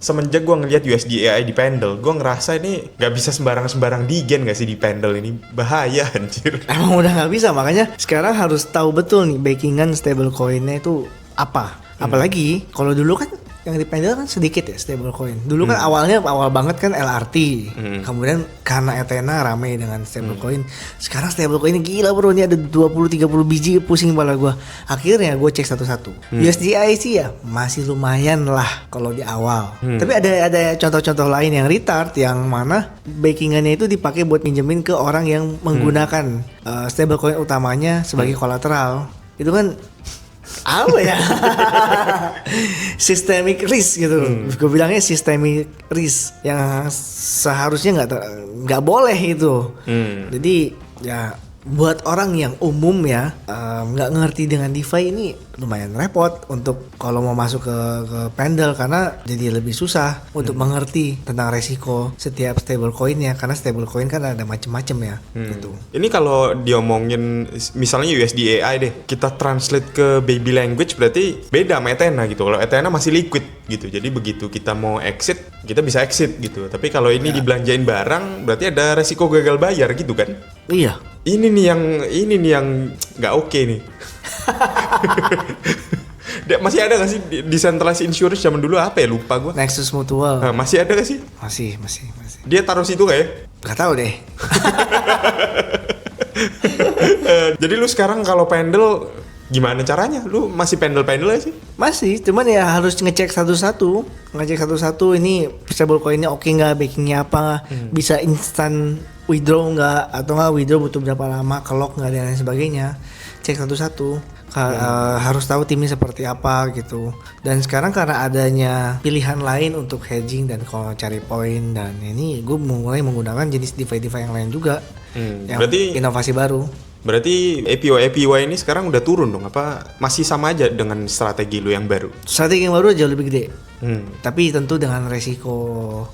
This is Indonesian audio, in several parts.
Semenjak gue ngeliat USD AI di Pendle, gue ngerasa ini nggak bisa sembarang-sembarang digen gak sih di Pendle ini. Bahaya anjir. Emang udah nggak bisa, makanya sekarang harus tahu betul nih backingan stablecoinnya itu apa. Apalagi kalau dulu kan yang di Pendle kan sedikit ya stablecoin. Dulu kan awal banget kan LRT. Kemudian karena Ethena rame dengan stablecoin. Sekarang stablecoin ini gila bro, ini ada 20-30 biji, pusing kepala gue. Akhirnya gue cek satu-satu. USDI sih ya masih lumayan lah kalau di awal. Tapi ada contoh-contoh lain yang retard yang mana backingannya itu dipakai buat minjemin ke orang yang menggunakan stablecoin utamanya sebagai kolateral. Itu kan apa ya? Systemic risk gitu. Gue bilangnya systemic risk yang seharusnya nggak boleh itu. Jadi ya buat orang yang umum ya nggak ngerti dengan DeFi ini lumayan repot untuk kalau mau masuk ke Pendle, karena jadi lebih susah untuk mengerti tentang resiko setiap stablecoinnya, karena stablecoin kan ada macam-macam ya gitu. Ini kalau diomongin misalnya USD AI deh, kita translate ke baby language berarti beda sama Ethena gitu. Kalau Ethena masih liquid gitu, jadi begitu kita mau exit kita bisa exit gitu. Tapi kalau ini dibelanjain barang berarti ada resiko gagal bayar gitu kan? Iya. Ini nih yang nggak oke nih. Masih ada gak sih decentralized insurance zaman dulu, apa ya, lupa gue. Nexus Mutual. Nah, masih ada gak sih? Masih. Dia taruh situ gak ya? Gak tahu deh. Jadi lu sekarang kalau Pendle gimana caranya? Lu masih Pendle aja sih? Masih, cuman ya harus ngecek satu-satu ini stablecoinnya oke nggak, backingnya apa, bisa instan withdraw nggak, atau nggak withdraw butuh berapa lama, kelok nggak, dan lain sebagainya. Cek satu-satu. Harus tahu timnya seperti apa gitu. Dan sekarang karena adanya pilihan lain untuk hedging dan kalau cari poin, dan ini gue mulai menggunakan jenis DeFi yang lain juga, yang berarti inovasi baru. Berarti APY ini sekarang udah turun dong? Apa masih sama aja dengan strategi lu yang baru? Strategi yang baru jauh lebih gede. Tapi tentu dengan resiko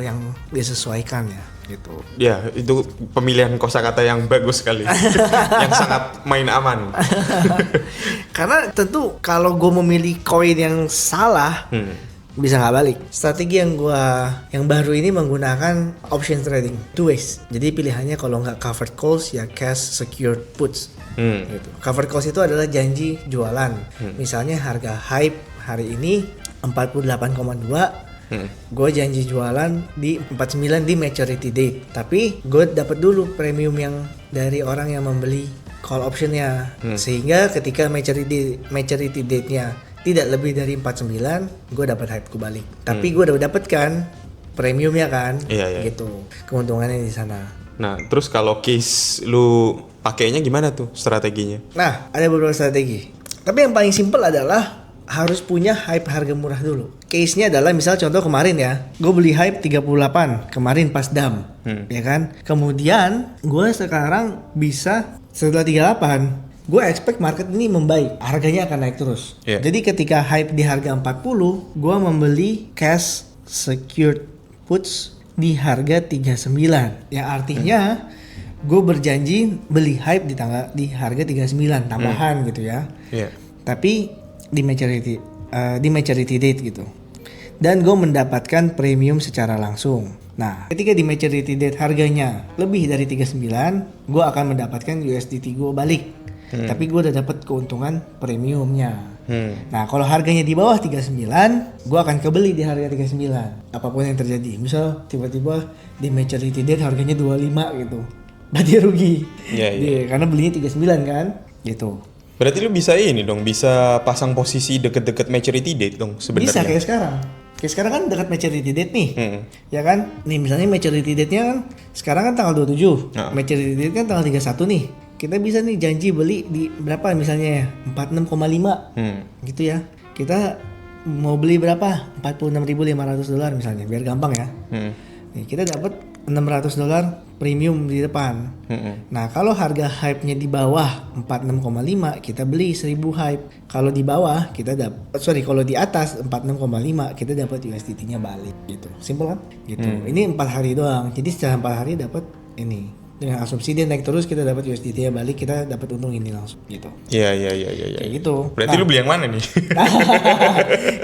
yang disesuaikan ya gitu. Ya, itu pemilihan kosakata yang bagus sekali. Yang sangat main aman. Karena tentu kalau gue memilih koin yang salah, bisa nggak balik. Strategi yang baru ini menggunakan option trading, two ways. Jadi pilihannya kalau nggak covered calls ya cash secured puts. Gitu. Covered calls itu adalah janji jualan. Misalnya harga hype hari ini 48,2. Gue janji jualan di 49 di maturity date. Tapi gue dapat dulu premium yang dari orang yang membeli call optionnya. Sehingga ketika maturity date-nya tidak lebih dari 49, gue dapat hype ku balik. Tapi gue udah dapet kan premiumnya kan, gitu. Keuntungannya di sana. Nah, terus kalau case lu pakainya gimana tuh strateginya? Nah, ada beberapa strategi. Tapi yang paling simpel adalah harus punya hype harga murah dulu. Case-nya adalah misal contoh kemarin ya, gue beli hype 38 kemarin pas dam, ya kan. Kemudian gue sekarang bisa setelah 38, gue expect market ini membaik, harganya akan naik terus. Jadi ketika hype di harga 40, gue membeli cash secured puts di harga 39. Yang artinya gue berjanji beli hype di harga 39 tambahan gitu ya. Tapi di maturity date gitu. Dan gue mendapatkan premium secara langsung. Nah, ketika di maturity date harganya lebih dari 39, gue akan mendapatkan USDT gue balik. Tapi gue udah dapat keuntungan premiumnya. Nah, kalau harganya di bawah 39, gue akan kebeli di harga 39. Apapun yang terjadi. Misal tiba-tiba di maturity date harganya 25 gitu. Berarti rugi. Karena belinya 39 kan? Gitu. Berarti lu bisa ini dong, bisa pasang posisi deket-deket maturity date dong sebenarnya. Bisa kayak sekarang. Kayak sekarang kan dekat maturity date nih. Ya kan? Nih misalnya maturity date-nya kan sekarang kan tanggal 27. Maturity date kan tanggal 31 nih. Kita bisa nih janji beli di berapa misalnya ya? 46,5. Gitu ya. Kita mau beli berapa? $46.500 misalnya, biar gampang ya. Nih, kita dapat $600 premium di depan. Nah, kalau harga hype-nya di bawah 46,5, kita beli 1000 hype. Kalau di bawah kita kalau di atas 46,5 kita dapat USDT-nya balik gitu. Simpel kan? Gitu. Ini 4 hari doang. Jadi setelah 4 hari dapat ini Dengan asumsi dia naik terus, kita dapat USDT-nya balik, kita dapat untung ini langsung gitu. Iya. Kayak gitu. Berarti lu beli yang mana nih?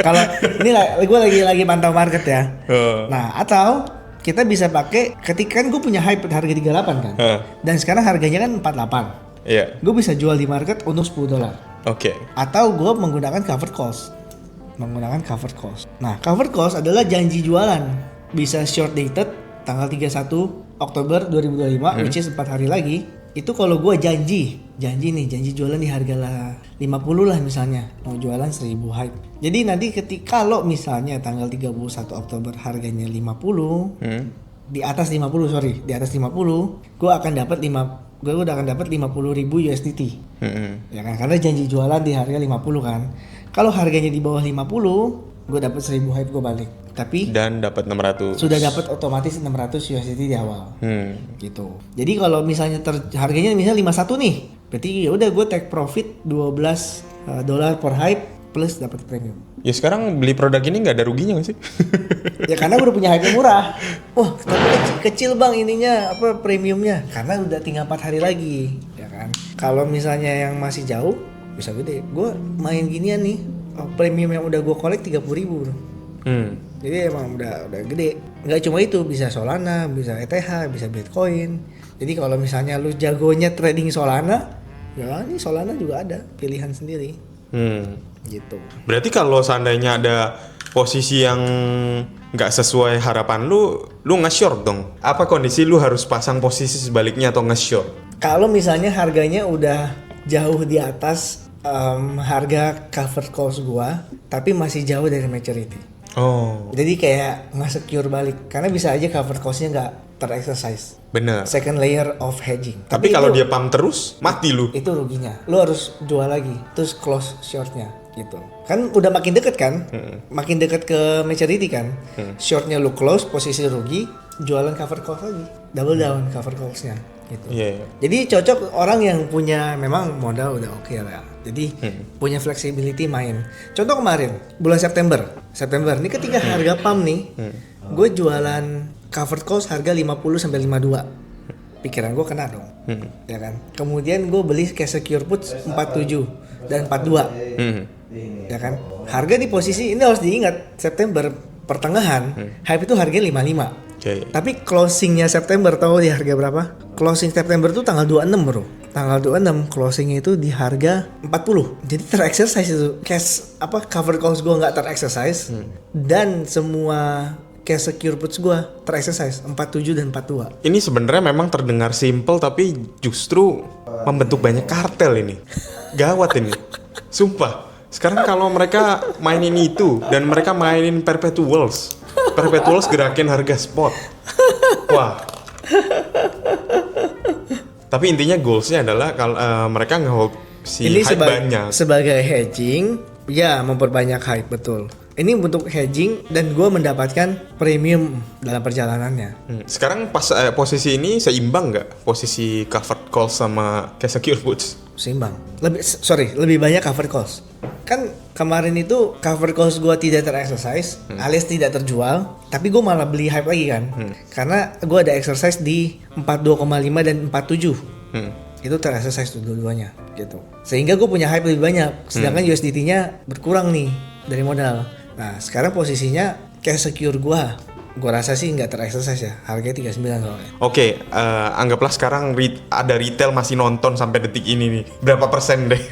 Kalau ini gue lagi pantau market ya. Oh. Nah, atau kita bisa pakai ketika kan gue punya hype harga 38 kan. Dan sekarang harganya kan 48. Iya. Gue bisa jual di market untuk $10. Oke. Atau gue menggunakan covered calls. Nah, covered calls adalah janji jualan. Bisa short dated tanggal 31 Oktober 2025 which is 4 hari lagi. Itu kalau gue janji jualan di harga lah 50 lah misalnya, mau jualan 1000 hype. Jadi nanti ketika kalau misalnya tanggal 31 Oktober harganya 50, di atas 50, gue akan dapat 50.000 USDT. Ya kan, karena janji jualan di harga 50 kan. Kalau harganya di bawah 50, gue dapat 1000 hype gue balik. Tapi dan dapat 600. Sudah dapat otomatis 600 USDT di awal. Gitu. Jadi kalau misalnya harganya misalnya 51 nih, berarti ya udah gue take profit $12 per hype plus dapat premium. Ya sekarang beli produk ini nggak ada ruginya nggak sih? Ya karena udah punya hype yang murah. Wah, tapi kecil bang ininya apa premiumnya? Karena udah tinggal 4 hari lagi, ya kan. Kalau misalnya yang masih jauh bisa gede. Gue main ginian nih, premium yang udah gue collect 30.000 bro. Jadi emang udah gede. Nggak cuma itu, bisa Solana, bisa ETH, bisa Bitcoin. Jadi kalau misalnya lu jagonya trading Solana, ya ini Solana juga ada pilihan sendiri. Gitu. Berarti kalau seandainya ada posisi yang nggak sesuai harapan lu nge-short dong. Apa kondisi lu harus pasang posisi sebaliknya atau nge-short? Kalau misalnya harganya udah jauh di atas harga covered calls gua, tapi masih jauh dari maturity. Oh. Jadi kayak nggak secure balik, karena bisa aja cover cost-nya nggak ter-exercise. Bener. Second layer of hedging. Tapi kalau dia pump terus, mati lu. Itu ruginya. Lu harus jual lagi, terus close short-nya gitu. Kan udah makin deket kan? Makin deket ke maturity kan? Short-nya lu close, posisi rugi, jualan cover cost lagi. Double down cover cost-nya gitu. Yeah. Jadi cocok orang yang punya memang modal udah oke lah. Jadi punya flexibility main. Contoh kemarin bulan September ini ketika harga pump nih, gue jualan covered calls harga 50 sampai 52. Pikiran gue kena dong. Ya kan? Kemudian gue beli cash secure puts 47 dan 42. Ya kan? Harga di posisi ini harus diingat September pertengahan, hype itu harganya 55. Okay. Tapi closingnya September tahu di harga berapa? Closing September tuh tanggal 26 bro. Tanggal 26 closingnya itu di harga 40. Jadi ter-exercise itu. Cash cover calls gue nggak ter-exercise. Dan semua cash secure puts gue ter-exercise 47 dan 42. Ini sebenarnya memang terdengar simple tapi justru membentuk banyak kartel ini. Gawat ini. Sumpah. Sekarang kalau mereka mainin itu dan mereka mainin perpetuals gerakin harga spot. Wah. Tapi intinya goalsnya adalah kalau mereka nge-hold si ini hype banyak. Sebagai hedging, ya memperbanyak hype betul. Ini untuk hedging dan gue mendapatkan premium dalam perjalanannya. Sekarang pas posisi ini seimbang nggak posisi covered calls sama cash secure puts? Seimbang. Lebih banyak covered calls. Kan kemarin itu covered calls gue tidak ter-exercise, alias tidak terjual, tapi gue malah beli hype lagi kan. Karena gue ada exercise di 42,5 dan 47. Itu ter-exercise tuh dua-duanya gitu. Sehingga gue punya hype lebih banyak, sedangkan USDT-nya berkurang nih dari modal. Nah, sekarang posisinya cash secure gue rasa sih nggak ter-exercise ya, harganya 39 soalnya. Oke, anggaplah sekarang ada retail masih nonton sampai detik ini nih. Berapa persen deh?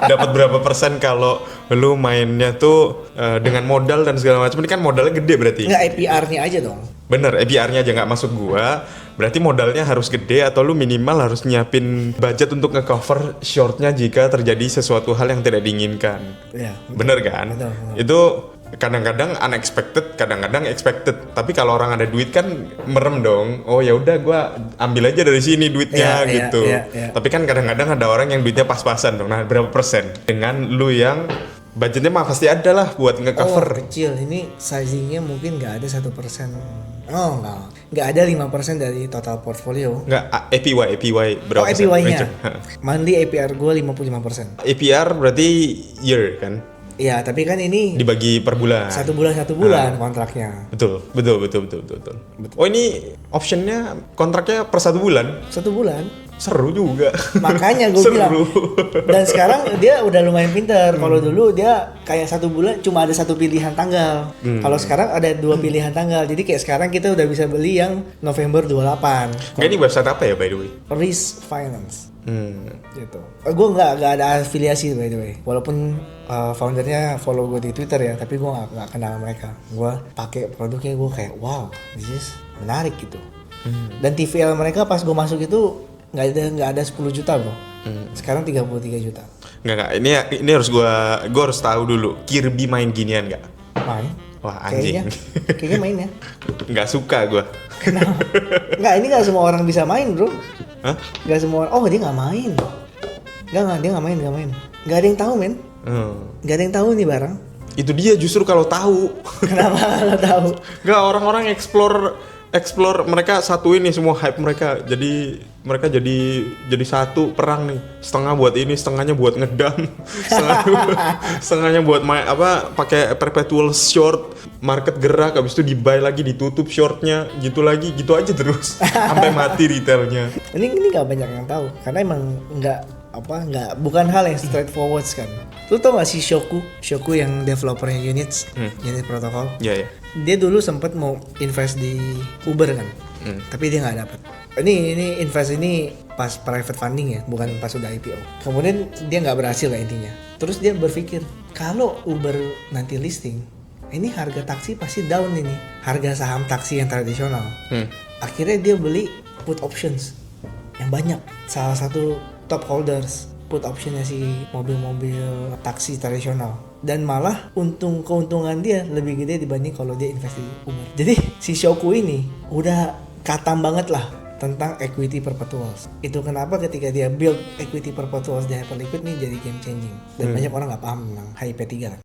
Dapat berapa persen kalau lu mainnya tuh dengan modal dan segala macam? Ini kan modalnya gede berarti. Nggak, APR-nya aja dong. Bener, APR-nya aja nggak masuk gua. Berarti modalnya harus gede atau lu minimal harus nyiapin budget untuk nge-cover shortnya jika terjadi sesuatu hal yang tidak diinginkan. Iya. Bener kan? Betul. Itu kadang-kadang unexpected, kadang-kadang expected. Tapi kalau orang ada duit kan merem dong. Oh ya udah gue ambil aja dari sini duitnya gitu. Iya. Tapi kan kadang-kadang ada orang yang duitnya pas-pasan dong. Nah berapa persen? Dengan lu yang budgetnya mah pasti ada lah buat nge-cover. Oh kecil, ini sizingnya mungkin nggak ada 1%. Oh nggak ada 5% dari total portfolio. Nggak, APY berapa persen? APY-nya. Monthly APR gue 55%. APR berarti year kan? Iya, tapi kan ini Dibagi per bulan. 1 bulan kontraknya. Betul. Oh ini optionnya kontraknya per 1 bulan. 1 bulan. Seru juga. Makanya gue bilang. Dan sekarang dia udah lumayan pinter. Kalau dulu dia kayak 1 bulan cuma ada 1 pilihan tanggal. Kalau sekarang ada 2 pilihan tanggal. Jadi kayak sekarang kita udah bisa beli yang November 28. Ini website apa ya by the way? Risk Finance. Gitu. Gue nggak ada afiliasi by the way. Walaupun foundernya follow gue di Twitter ya, tapi gue nggak kenal mereka. Gue pakai produknya, gue kayak wow, this is menarik gitu. Dan TVL mereka pas gue masuk itu nggak ada 10 juta bro. Sekarang 33 juta. Nggak. Ini harus gua harus tahu dulu. Kirby main ginian nggak? Main. Wah anjing. Kayaknya main ya. Nggak suka gua. Kenapa? Nggak, ini nggak semua orang bisa main bro. Hah? Nggak semua orang. Oh dia nggak main. Nggak dia nggak main. Nggak ada yang tahu men. Nggak ada yang tahu nih barang. Itu dia justru kalau tahu. Kenapa kalau tahu? Nggak, orang-orang explore mereka satuin nih semua hype mereka. Jadi mereka jadi satu perang nih. Setengah buat ini, setengahnya buat ngedam. setengahnya buat pakai perpetual short. Market gerak, habis itu di-buy lagi, ditutup shortnya, gitu aja terus sampai mati retailnya. Ini nggak banyak yang tahu karena emang bukan hal yang straightforward kan. Lu tau gak sih Shoku yang developernya Unit protokol? Iya. Dia dulu sempat mau invest di Uber kan, tapi dia nggak dapat. Ini invest ini pas private funding ya, bukan pas udah IPO. Kemudian dia nggak berhasil lah intinya. Terus dia berpikir kalau Uber nanti listing, ini harga taksi pasti down ini, harga saham taksi yang tradisional. Akhirnya dia beli put options yang banyak. Salah satu top holders put optionnya si mobil-mobil taksi tradisional, dan malah keuntungan dia lebih gede dibanding kalau dia invest di Uber. Jadi si Shoku ini udah katam banget lah tentang equity perpetuals. Itu kenapa ketika dia build equity perpetuals di Hyperliquid nih jadi game changing, dan banyak orang nggak paham tentang HIP3 kan.